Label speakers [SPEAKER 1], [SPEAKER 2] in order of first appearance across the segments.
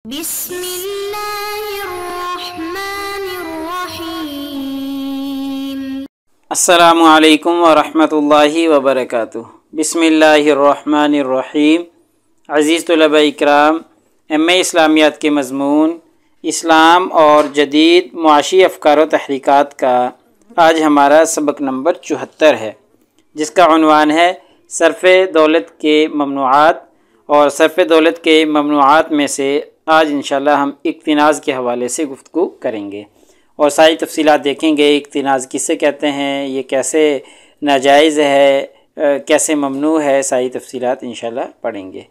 [SPEAKER 1] بسم اللہ الرحمن الرحیم۔
[SPEAKER 2] السلام علیکم ورحمۃ اللہ وبرکاتہ۔ بسم اللہ الرحمن الرحیم۔ عزیز طلباء اکرام، ایم اے اسلامیات کے مضمون اسلام اور جدید معاشی افکار و تحریکات کا آج ہمارا سبق نمبر 74 ہے، جس کا عنوان ہے صرف دولت کے ممنوعات، اور صرف دولت کے ممنوعات میں سے آج انشاءاللہ ہم اقتناز کے حوالے سے گفتگو کریں گے اور ساری تفصیلات دیکھیں گے۔ اقتناز کسے کہتے ہیں، یہ کیسے ناجائز ہے، کیسے ممنوع ہے، ساری تفصیلات انشاءاللہ پڑھیں گے۔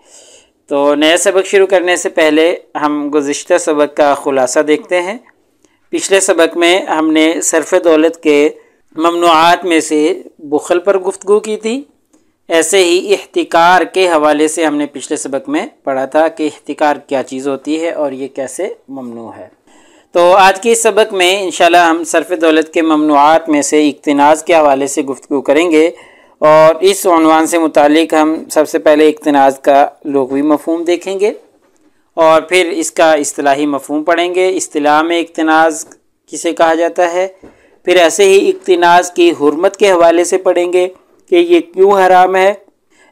[SPEAKER 2] تو نیا سبق شروع کرنے سے پہلے ہم گزشتہ سبق کا خلاصہ دیکھتے ہیں۔ پچھلے سبق میں ہم نے صرف دولت کے ممنوعات میں سے بخل پر گفتگو کی تھی۔ ایسے ہی احتکار کے حوالے سے ہم نے پچھلے سبق میں پڑھا تھا کہ احتکار کیا چیز ہوتی ہے اور یہ کیسے ممنوع ہے۔ تو آج کے اس سبق میں انشاءاللہ ہم صرف دولت کے ممنوعات میں سے اقتناز کے حوالے سے گفتگو کریں گے، اور اس عنوان سے متعلق ہم سب سے پہلے اقتناز کا لغوی مفہوم دیکھیں گے اور پھر اس کا اصطلاحی مفہوم پڑھیں گے۔ اصطلاح میں اقتناز کسے کہا جاتا ہے، پھر ایسے ہی اقتناز کی حرمت کے حوالے سے پڑھیں گے کہ یہ کیوں حرام ہے۔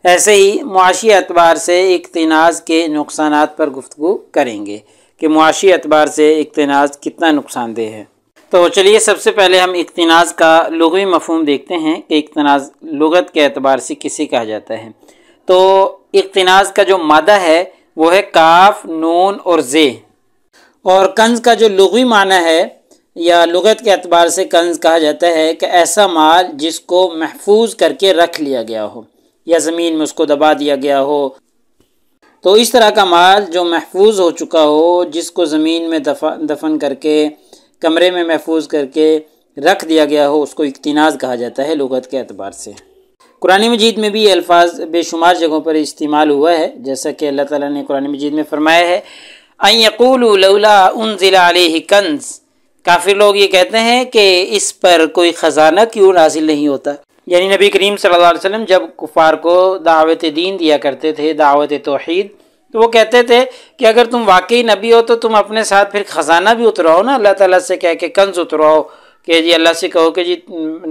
[SPEAKER 2] ایسے ہی معاشی اعتبار سے اقتناز کے نقصانات پر گفتگو کریں گے کہ معاشی اعتبار سے اقتناز کتنا نقصان دہ ہے۔ تو چلیے سب سے پہلے ہم اقتناز کا لغوی مفہوم دیکھتے ہیں کہ اقتناز لغت کے اعتبار سے کسے کہا جاتا ہے۔ تو اقتناز کا جو مادہ ہے وہ ہے کاف، نون اور زے، اور کنز کا جو لغوی معنی ہے یا لغت کے اعتبار سے کنز کہا جاتا ہے کہ ایسا مال جس کو محفوظ کر کے رکھ لیا گیا ہو یا زمین میں اس کو دبا دیا گیا ہو۔ تو اس طرح کا مال جو محفوظ ہو چکا ہو، جس کو زمین میں دفن کر کے کمرے میں محفوظ کر کے رکھ دیا گیا ہو، اس کو اقتناز کہا جاتا ہے لغت کے اعتبار سے۔ قرآن مجید میں بھی یہ الفاظ بے شمار جگہوں پر استعمال ہوا ہے، جیسا کہ اللہ تعالیٰ نے قرآن مجید میں فرمایا ہے ان یقولوا لولا انزل علیہ کنز۔ کافر لوگ یہ کہتے ہیں کہ اس پر کوئی خزانہ کیوں نازل نہیں ہوتا، یعنی نبی کریم صلی اللہ علیہ وسلم جب کفار کو دعوت دین دیا کرتے تھے، دعوت توحید، تو وہ کہتے تھے کہ اگر تم واقعی نبی ہو تو تم اپنے ساتھ پھر خزانہ بھی اتراؤ نا، اللہ تعالیٰ سے کہہ کے کنز اتراؤ کہ جی اللہ سے کہو کہ جی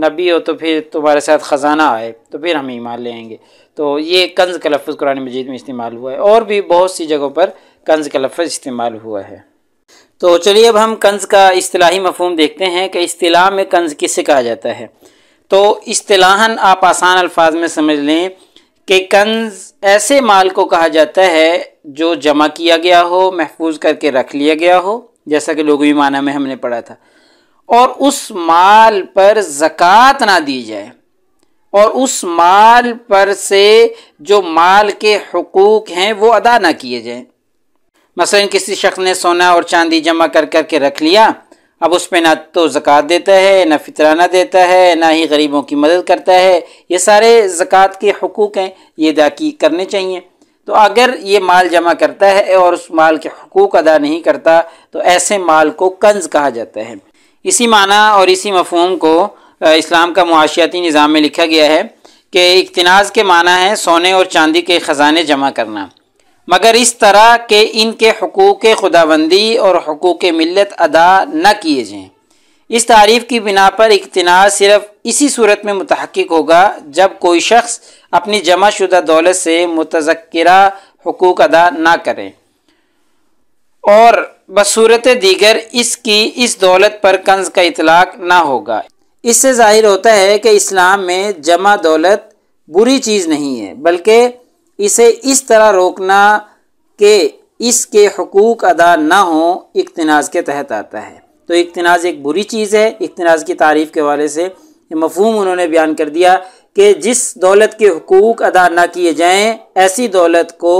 [SPEAKER 2] نبی ہو تو پھر تمہارے ساتھ خزانہ آئے تو پھر ہم ایمان لے آئیں گے۔ تو یہ کنز کا لفظ قرآن مجید میں استعمال ہوا ہے، اور بھی بہت سی جگہوں پر کنز کا لفظ استعمال ہوا ہے۔ تو چلیے اب ہم کنز کا اصطلاحی مفہوم دیکھتے ہیں کہ اصطلاح میں کنز کسے کہا جاتا ہے۔ تو اصطلاحاً آپ آسان الفاظ میں سمجھ لیں کہ کنز ایسے مال کو کہا جاتا ہے جو جمع کیا گیا ہو، محفوظ کر کے رکھ لیا گیا ہو، جیسا کہ لغوی معنی میں ہم نے پڑھا تھا، اور اس مال پر زکوٰۃ نہ دی جائے، اور اس مال پر سے جو مال کے حقوق ہیں وہ ادا نہ کیے جائیں۔ مثلا کسی شخص نے سونا اور چاندی جمع کر کے رکھ لیا، اب اس پہ نہ تو زکوٰۃ دیتا ہے، نہ فطرانہ دیتا ہے، نہ ہی غریبوں کی مدد کرتا ہے۔ یہ سارے زکوٰۃ کے حقوق ہیں، یہ ادا کرنے چاہیے۔ تو اگر یہ مال جمع کرتا ہے اور اس مال کے حقوق ادا نہیں کرتا تو ایسے مال کو کنز کہا جاتا ہے۔ اسی معنی اور اسی مفہوم کو اسلام کا معاشیاتی نظام میں لکھا گیا ہے کہ اقتناز کے معنی ہے سونے اور چاندی کے خزانے جمع کرنا، مگر اس طرح کہ ان کے حقوق خداوندی اور حقوق ملت ادا نہ کیے جائیں۔ اس تعریف کی بنا پر اقتناز صرف اسی صورت میں متحقق ہوگا جب کوئی شخص اپنی جمع شدہ دولت سے متذکرہ حقوق ادا نہ کرے، اور بصورت دیگر اس دولت پر کنز کا اطلاق نہ ہوگا۔ اس سے ظاہر ہوتا ہے کہ اسلام میں جمع دولت بری چیز نہیں ہے، بلکہ اسے اس طرح روکنا کہ اس کے حقوق ادا نہ ہوں اقتناز کے تحت آتا ہے۔ تو اقتناز ایک بری چیز ہے۔ اقتناز کی تعریف کے حوالے سے یہ مفہوم انہوں نے بیان کر دیا کہ جس دولت کے حقوق ادا نہ کیے جائیں ایسی دولت کو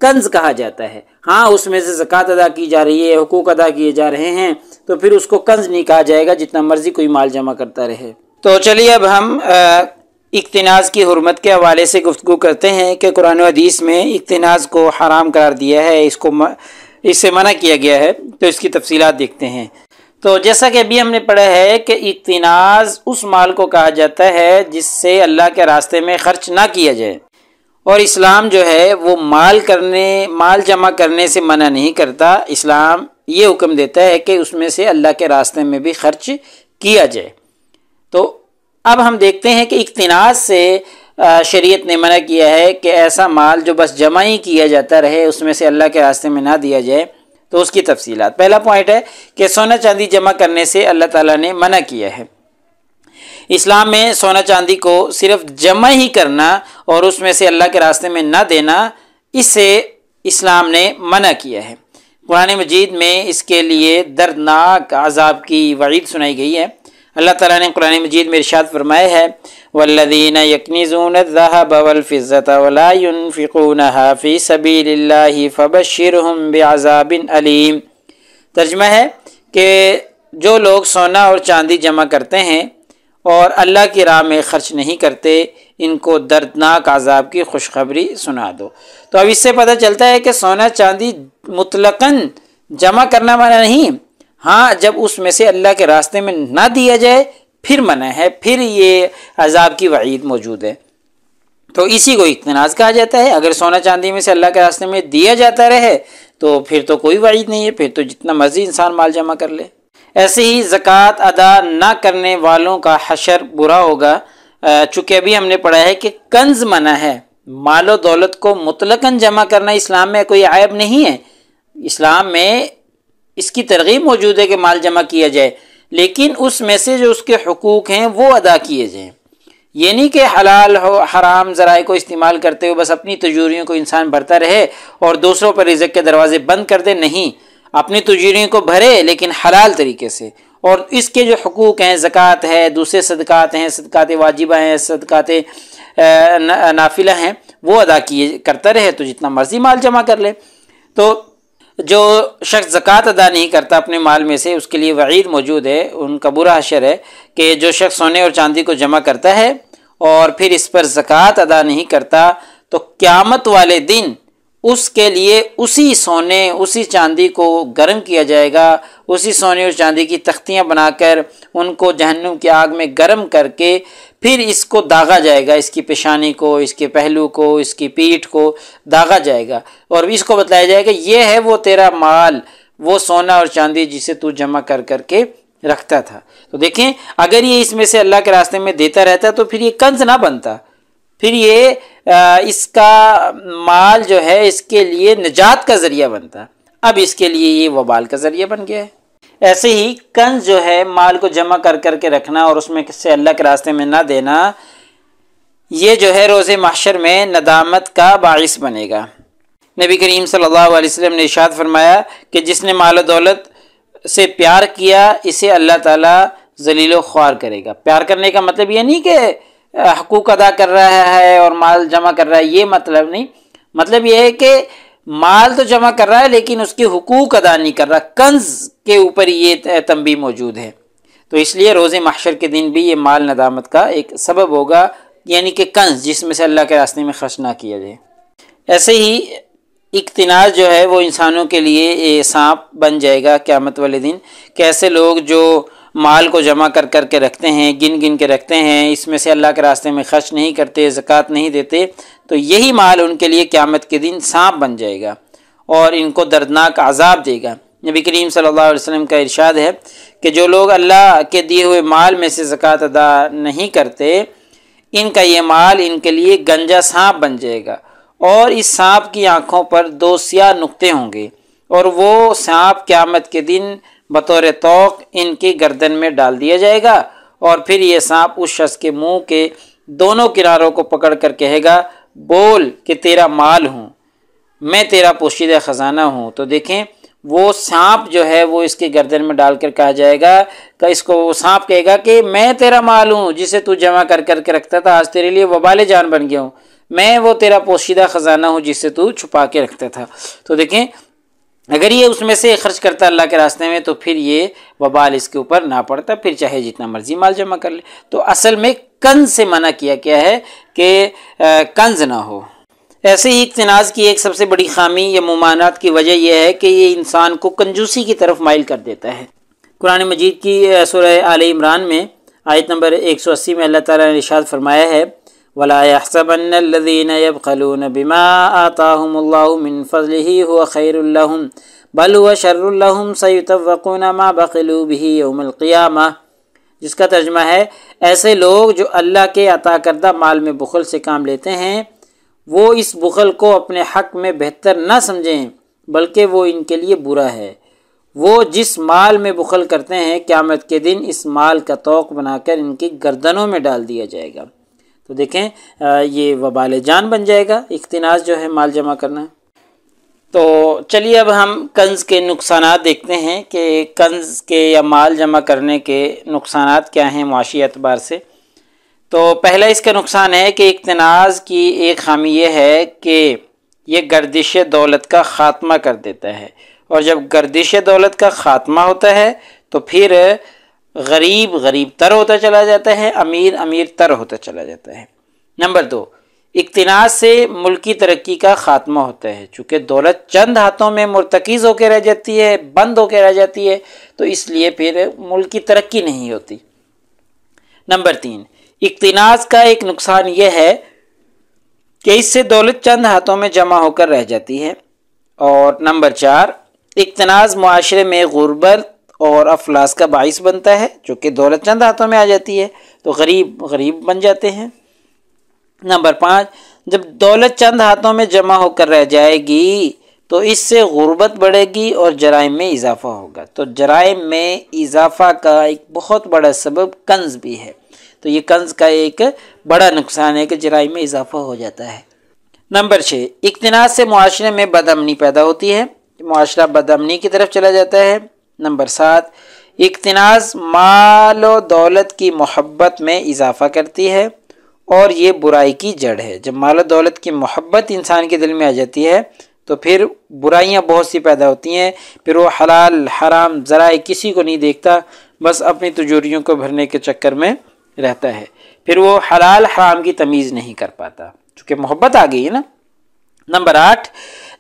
[SPEAKER 2] کنز کہا جاتا ہے۔ ہاں اس میں سے زکوٰۃ ادا کی جا رہی ہے، حقوق ادا کیے جا رہے ہیں، تو پھر اس کو کنز نہیں کہا جائے گا جتنا مرضی کوئی مال جمع کرتا رہے۔ تو چلیے اب ہم اقتناز کی حرمت کے حوالے سے گفتگو کرتے ہیں کہ قرآن و حدیث میں اقتناز کو حرام قرار دیا ہے، اس سے منع کیا گیا ہے، تو اس کی تفصیلات دیکھتے ہیں۔ تو جیسا کہ ابھی ہم نے پڑھا ہے کہ اقتناز اس مال کو کہا جاتا ہے جس سے اللہ کے راستے میں خرچ نہ کیا جائے، اور اسلام جو ہے وہ مال جمع کرنے سے منع نہیں کرتا، اسلام یہ حکم دیتا ہے کہ اس میں سے اللہ کے راستے میں بھی خرچ کیا جائے۔ تو اب ہم دیکھتے ہیں کہ اقتناص سے شریعت نے منع کیا ہے کہ ایسا مال جو بس جمع ہی کیا جاتا رہے، اس میں سے اللہ کے راستے میں نہ دیا جائے۔ تو اس کی تفصیلات، پہلا پوائنٹ ہے کہ سونا چاندی جمع کرنے سے اللہ تعالیٰ نے منع کیا ہے۔ اسلام میں سونا چاندی کو صرف جمع ہی کرنا اور اس میں سے اللہ کے راستے میں نہ دینا، اس سے اسلام نے منع کیا ہے۔ قرآن مجید میں اس کے لیے دردناک عذاب کی وعید سنائی گئی ہے۔ اللہ تعالیٰ نے قرآن مجید میں ارشاد فرمایا ہے والذین یکنزون الذهب والفضة ولا ينفقونها فی سبیل اللہ فبشرهم بعذاب علیم۔ ترجمہ ہے کہ جو لوگ سونا اور چاندی جمع کرتے ہیں اور اللہ کی راہ میں خرچ نہیں کرتے، ان کو دردناک عذاب کی خوشخبری سنا دو۔ تو اب اس سے پتہ چلتا ہے کہ سونا چاندی مطلقاً جمع کرنا منع نہیں، ہاں جب اس میں سے اللہ کے راستے میں نہ دیا جائے پھر منع ہے، پھر یہ عذاب کی وعید موجود ہے۔ تو اسی کو اقتناص کہا جاتا ہے۔ اگر سونا چاندی میں سے اللہ کے راستے میں دیا جاتا رہے تو پھر تو کوئی وعید نہیں ہے، پھر تو جتنا مرضی انسان مال جمع کر لے۔ ایسے ہی زکوٰۃ ادا نہ کرنے والوں کا حشر برا ہوگا، چونکہ ابھی ہم نے پڑھا ہے کہ کنز منع ہے۔ مال و دولت کو مطلقاً جمع کرنا اسلام میں کوئی عیب نہیں ہے، اسلام میں اس کی ترغیب موجود ہے کہ مال جمع کیا جائے، لیکن اس میں سے جو اس کے حقوق ہیں وہ ادا کیے جائیں۔ یہ نہیں کہ حلال ہو حرام ذرائع کو استعمال کرتے ہوئے بس اپنی تجوریوں کو انسان بھرتا رہے اور دوسروں پر رزق کے دروازے بند کر دے، نہیں، اپنی تجوریوں کو بھرے لیکن حلال طریقے سے، اور اس کے جو حقوق ہیں، زکوٰۃ ہے، دوسرے صدقات ہیں، صدقات واجبہ ہیں، صدقات نافلہ ہیں، وہ ادا کرتا رہے تو جتنا مرضی مال جمع کر لے۔ تو جو شخص زکوٰۃ ادا نہیں کرتا اپنے مال میں سے، اس کے لیے وعید موجود ہے، ان کا برا حشر ہے کہ جو شخص سونے اور چاندی کو جمع کرتا ہے اور پھر اس پر زکوٰۃ ادا نہیں کرتا تو قیامت والے دن اس کے لیے اسی سونے اسی چاندی کو گرم کیا جائے گا، اسی سونے اور چاندی کی تختیاں بنا کر ان کو جہنم کی آگ میں گرم کر کے پھر اس کو داغا جائے گا، اس کی پیشانی کو، اس کے پہلو کو، اس کی پیٹھ کو داغا جائے گا، اور اس کو بتلایا جائے گا یہ ہے وہ تیرا مال، وہ سونا اور چاندی جسے تو جمع کر کر کے رکھتا تھا۔ تو دیکھیں اگر یہ اس میں سے اللہ کے راستے میں دیتا رہتا تو پھر یہ کنز نہ بنتا، پھر یہ اس کا مال جو ہے اس کے لیے نجات کا ذریعہ بنتا، اب اس کے لیے یہ وبال کا ذریعہ بن گیا ہے۔ ایسے ہی کنز جو ہے مال کو جمع کر کر کے رکھنا اور اس میں سے اللہ کے راستے میں نہ دینا، یہ جو ہے روز محشر میں ندامت کا باعث بنے گا۔ نبی کریم صلی اللہ علیہ وسلم نے ارشاد فرمایا کہ جس نے مال و دولت سے پیار کیا اسے اللہ تعالیٰ ذلیل و خوار کرے گا۔ پیار کرنے کا مطلب یہ نہیں کہ حقوق ادا کر رہا ہے اور مال جمع کر رہا ہے، یہ مطلب نہیں، مطلب یہ ہے کہ مال تو جمع کر رہا ہے لیکن اس کے حقوق ادا نہیں کر رہا، کنز کے اوپر یہ تنبیہ موجود ہے۔ تو اس لیے روز محشر کے دن بھی یہ مال ندامت کا ایک سبب ہوگا، یعنی کہ کنز جس میں سے اللہ کے راستے میں خرچ نہ کیا جائے۔ ایسے ہی اقتناص جو ہے وہ انسانوں کے لیے سانپ بن جائے گا قیامت والے دن، کہ ایسے لوگ جو مال کو جمع کر کر کے رکھتے ہیں، گن گن کے رکھتے ہیں، اس میں سے اللہ کے راستے میں خرچ نہیں کرتے، زکوٰۃ نہیں دیتے، تو یہی مال ان کے لیے قیامت کے دن سانپ بن جائے گا اور ان کو دردناک عذاب دے گا۔ نبی کریم صلی اللہ علیہ وسلم کا ارشاد ہے کہ جو لوگ اللہ کے دیے ہوئے مال میں سے زکوٰۃ ادا نہیں کرتے، ان کا یہ مال ان کے لیے گنجا سانپ بن جائے گا، اور اس سانپ کی آنکھوں پر 2 سیاہ نقطے ہوں گے، اور وہ سانپ قیامت کے دن بطور توق ان کی گردن میں ڈال دیا جائے گا، اور پھر یہ سانپ اس شخص کے منہ کے دونوں کناروں کو پکڑ کر کہے گا بول کہ تیرا مال ہوں، میں تیرا پوشیدہ خزانہ ہوں۔ تو دیکھیں وہ سانپ جو ہے وہ اس کی گردن میں ڈال کر کہا جائے گا کہ اس کو وہ سانپ کہے گا کہ میں تیرا مال ہوں جسے تو جمع کر کر کے رکھتا تھا، آج تیرے لیے وبال جان بن گیا ہوں، میں وہ تیرا پوشیدہ خزانہ ہوں جسے تو چھپا کے رکھتا تھا۔ تو دیکھیں اگر یہ اس میں سے خرچ کرتا اللہ کے راستے میں تو پھر یہ وبال اس کے اوپر نہ پڑتا، پھر چاہے جتنا مرضی مال جمع کر لے۔ تو اصل میں کنز سے منع کیا ہے کہ کنز نہ ہو۔ ایسے ہی اقتناص کی ایک سب سے بڑی خامی یا ممانعت کی وجہ یہ ہے کہ یہ انسان کو کنجوسی کی طرف مائل کر دیتا ہے۔ قرآن مجید کی سورہ آل عمران میں آیت نمبر 180 میں اللہ تعالیٰ نے ارشاد فرمایا ہے ولا يحسبن الذين يبخلون بما آتاهم الله من فضله هو خير لهم بل هو شر لهم سيطوقون ما بخلوا به يوم القيامة، جس کا ترجمہ ہے ایسے لوگ جو اللہ کے عطا کردہ مال میں بخل سے کام لیتے ہیں وہ اس بخل کو اپنے حق میں بہتر نہ سمجھیں بلکہ وہ ان کے لیے برا ہے۔ وہ جس مال میں بخل کرتے ہیں قیامت کے دن اس مال کا طوق بنا کر ان کی گردنوں میں ڈال دیا جائے گا۔ تو دیکھیں یہ وبال جان بن جائے گا اقتناص جو ہے مال جمع کرنا۔ تو چلیے اب ہم کنز کے نقصانات دیکھتے ہیں کہ کنز کے یا مال جمع کرنے کے نقصانات کیا ہیں معاشی اعتبار سے۔ تو پہلا اس کا نقصان ہے کہ اقتناص کی ایک خامی یہ ہے کہ یہ گردش دولت کا خاتمہ کر دیتا ہے، اور جب گردش دولت کا خاتمہ ہوتا ہے تو پھر غریب غریب تر ہوتا چلا جاتا ہے، امیر امیر تر ہوتا چلا جاتا ہے۔ نمبر 2، اقتناص سے ملکی ترقی کا خاتمہ ہوتا ہے، چونکہ دولت چند ہاتھوں میں مرتکز ہو کے رہ جاتی ہے، بند ہو کے رہ جاتی ہے، تو اس لیے پھر ملک کی ترقی نہیں ہوتی۔ نمبر 3، اقتناص کا ایک نقصان یہ ہے کہ اس سے دولت چند ہاتھوں میں جمع ہو کر رہ جاتی ہے۔ اور نمبر 4، اقتناص معاشرے میں غربت اور افلاس کا باعث بنتا ہے، چونکہ دولت چند ہاتھوں میں آ جاتی ہے تو غریب غریب بن جاتے ہیں۔ نمبر 5، جب دولت چند ہاتھوں میں جمع ہو کر رہ جائے گی تو اس سے غربت بڑھے گی اور جرائم میں اضافہ ہوگا۔ تو جرائم میں اضافہ کا ایک بہت بڑا سبب کنز بھی ہے، تو یہ کنز کا ایک بڑا نقصان ہے کہ جرائم میں اضافہ ہو جاتا ہے۔ نمبر 6، اقتناص سے معاشرے میں بد امنی پیدا ہوتی ہے، معاشرہ بد امنی کی طرف چلا جاتا ہے۔ نمبر 7، اقتناص مال و دولت کی محبت میں اضافہ کرتی ہے اور یہ برائی کی جڑ ہے۔ جب مال و دولت کی محبت انسان کے دل میں آ جاتی ہے تو پھر برائیاں بہت سی پیدا ہوتی ہیں، پھر وہ حلال حرام ذرائع کسی کو نہیں دیکھتا، بس اپنی تجوریوں کو بھرنے کے چکر میں رہتا ہے، پھر وہ حلال حرام کی تمیز نہیں کر پاتا چونکہ محبت آ گئی ہے نا۔ نمبر 8،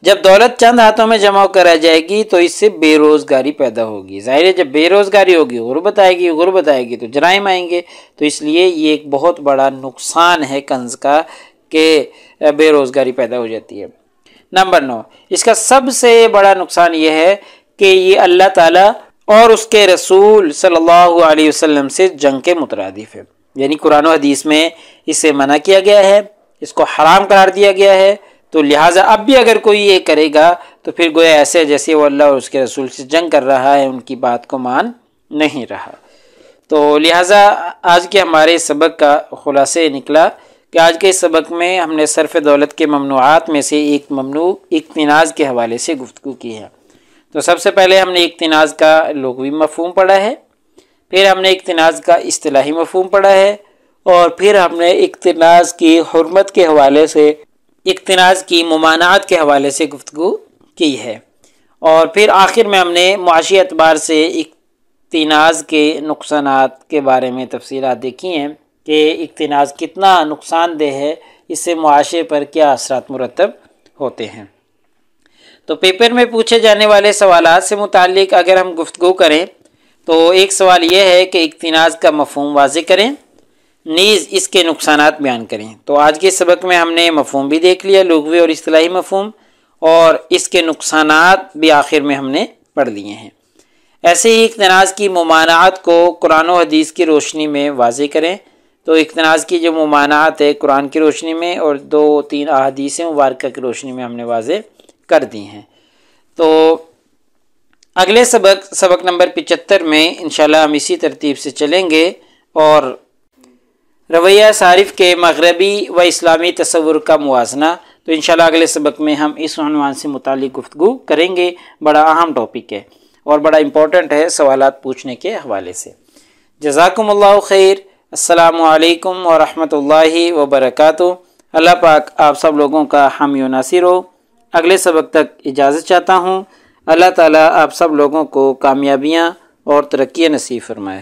[SPEAKER 2] جب دولت چند ہاتھوں میں جمع کر رہ جائے گی تو اس سے بے روزگاری پیدا ہوگی۔ ظاہر ہے جب بے روزگاری ہوگی غربت آئے گی تو جرائم آئیں گے، تو اس لیے یہ ایک بہت بڑا نقصان ہے کنز کا کہ بے روزگاری پیدا ہو جاتی ہے۔ نمبر 9، اس کا سب سے بڑا نقصان یہ ہے کہ یہ اللہ تعالیٰ اور اس کے رسول صلی اللہ علیہ وسلم سے جنگ کے مترادف ہے، یعنی قرآن و حدیث میں اسے منع کیا گیا ہے، اس کو حرام قرار دیا گیا ہے، تو لہٰذا اب بھی اگر کوئی یہ کرے گا تو پھر گویا ایسے جیسے وہ اللہ اور اس کے رسول سے جنگ کر رہا ہے، ان کی بات کو مان نہیں رہا۔ تو لہٰذا آج کے ہمارے سبق کا خلاصہ نکلا کہ آج کے سبق میں ہم نے صرف دولت کے ممنوعات میں سے ایک ممنوع اقتناص کے حوالے سے گفتگو کی ہے۔ تو سب سے پہلے ہم نے اقتناص کا لغوی مفہوم پڑھا ہے، پھر ہم نے اقتناص کا اصطلاحی مفہوم پڑھا ہے، اور پھر ہم نے اقتناص کی حرمت کے حوالے سے، اقتناص کی ممانعت کے حوالے سے گفتگو کی ہے، اور پھر آخر میں ہم نے معاشی اعتبار سے اقتناص کے نقصانات کے بارے میں تفصیلات دیکھی ہیں کہ اقتناص کتنا نقصان دہ ہے، اس سے معاشرے پر کیا اثرات مرتب ہوتے ہیں۔ تو پیپر میں پوچھے جانے والے سوالات سے متعلق اگر ہم گفتگو کریں تو ایک سوال یہ ہے کہ اقتناص کا مفہوم واضح کریں، نیز اس کے نقصانات بیان کریں۔ تو آج کے سبق میں ہم نے مفہوم بھی دیکھ لیا، لغوی اور اصطلاحی مفہوم، اور اس کے نقصانات بھی آخر میں ہم نے پڑھ لیے ہیں۔ ایسے ہی اقتناص کی ممانعت کو قرآن و حدیث کی روشنی میں واضح کریں۔ تو اقتناص کی جو ممانعت ہے قرآن کی روشنی میں اور 2-3 احادیث مبارکہ کی روشنی میں ہم نے واضح کر دی ہیں۔ تو اگلے سبق نمبر 75 میں انشاءاللہ ہم اسی ترتیب سے چلیں گے، اور رویہ صارف کے مغربی و اسلامی تصور کا موازنہ، تو انشاءاللہ اگلے سبق میں ہم اس عنوان سے متعلق گفتگو کریں گے۔ بڑا اہم ٹاپک ہے اور بڑا امپورٹنٹ ہے سوالات پوچھنے کے حوالے سے۔ جزاکم اللہ خیر۔ السلام علیکم ورحمۃ اللہ وبرکاتہ۔ اللہ پاک آپ سب لوگوں کا حامی و ناصر ہو۔ اگلے سبق تک اجازت چاہتا ہوں۔ اللہ تعالیٰ آپ سب لوگوں کو کامیابیاں اور ترقی نصیب فرمائے۔